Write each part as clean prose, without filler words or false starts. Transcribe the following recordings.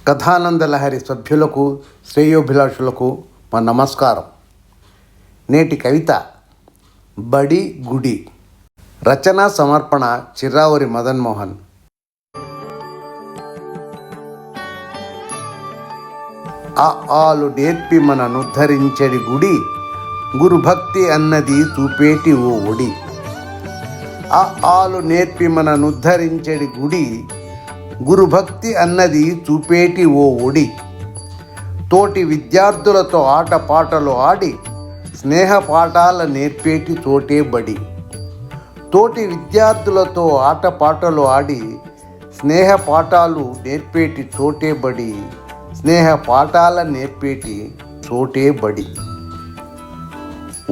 కథానందలహరి సభ్యులకు శ్రేయోభిలాషులకు మా నమస్కారం. నేటి కవిత బడి గుడి. రచన సమర్పణ చిర్రావూరి మదన్ మోహన్. ఆలు నేర్పి మననుద్ధరించడి గుడి, గురుభక్తి అన్నది చూపేటి ఓ ఒడి. ఆలు నేర్పి మననుద్ధరించడి గుడి, గురుభక్తి అన్నది చూపేటి ఓ ఒడి. తోటి విద్యార్థులతో ఆటపాటలు ఆడి, స్నేహ పాఠాల నేర్పేటి చోటే బడి. తోటి విద్యార్థులతో ఆటపాటలు ఆడి, స్నేహ పాఠాలు నేర్పేటి చోటే బడి. స్నేహ పాఠాల నేర్పేటి చోటే బడి.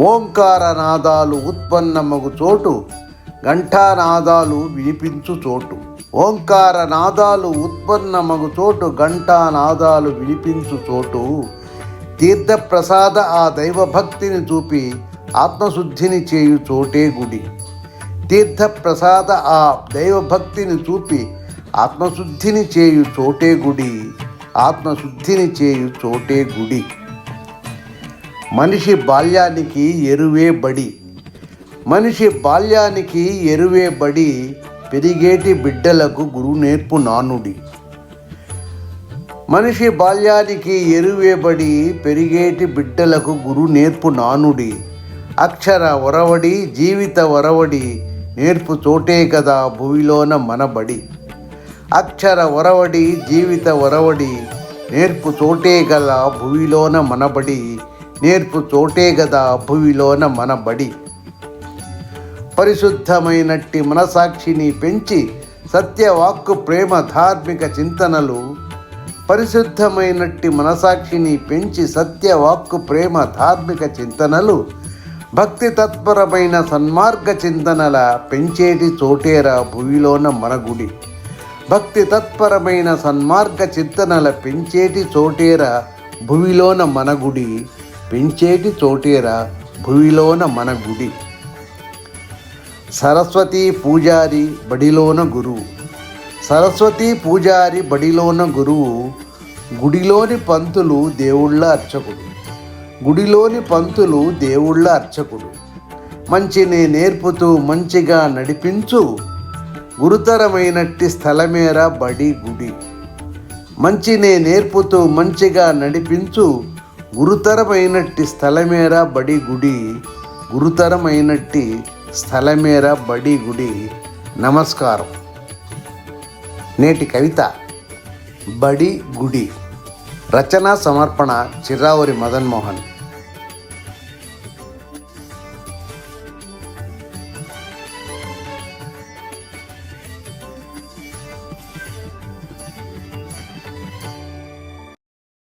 ఓంకార నాదాలు ఉత్పన్నమగు చోటు, ఘంటానాదాలు వినిపించు చోటు. ఓంకార నాదాలు ఉత్పన్నమగు చోటు, ఘంటానాదాలు వినిపించు చోటు. తీర్థప్రసాద ఆ దైవభక్తిని చూపి ఆత్మశుద్ధిని చేయు చోటే గుడి. తీర్థప్రసాద ఆ దైవభక్తిని చూపి ఆత్మశుద్ధిని చేయు చోటే గుడి. ఆత్మశుద్ధిని చేయు చోటే గుడి. మనిషి బాల్యానికి ఎరువే బడి. మనిషి బాల్యానికి ఎరువే బడి, పెరిగేటి బిడ్డలకు గురు నేర్పు నానుడి. మనిషి బాల్యానికి ఎరువే బడి, పెరిగేటి బిడ్డలకు గురు నేర్పు నానుడి. అక్షర ఒరవడి జీవిత ఒరవడి, నేర్పు చోటే కదా భువిలోన మనబడి. అక్షర ఒరవడి జీవిత ఒరవడి, నేర్పు చోటే కదా భువిలోన మనబడి. నేర్పు చోటే కదా భువిలోన మనబడి. పరిశుద్ధమైనట్టి మనసాక్షిని పెంచి సత్యవాక్కు ప్రేమ ధార్మిక చింతనలు. పరిశుద్ధమైనట్టి మనసాక్షిని పెంచి సత్యవాక్కు ప్రేమ ధార్మిక చింతనలు. భక్తి తత్పరమైన సన్మార్గ చింతనల పెంచేటి చోటేరా భువిలోన మన గుడి. భక్తి తత్పరమైన సన్మార్గ చింతనల పెంచేటి చోటేరా భువిలోన మన గుడి. పెంచేటి చోటేరా భువిలోన మన గుడి. సరస్వతీ పూజారి బడిలోన గురువు. సరస్వతీ పూజారి బడిలోన గురువు, గుడిలోని పంతులు దేవుళ్ళ అర్చకుడు. గుడిలోని పంతులు దేవుళ్ళ అర్చకుడు. మంచిని నేర్పుతూ మంచిగా నడిపించు, గురుతరమైనట్టి స్థలమేరా బడి గుడి. మంచిని నేర్పుతూ మంచిగా నడిపించు, గురుతరమైనట్టి స్థలమేరా బడి గుడి. గురుతరమైనట్టి స్థలమేరా బడి గుడి. నమస్కారం. నేటి కవిత బడి గుడి. రచన సమర్పణ చిర్రావూరి మదన్ మోహన్.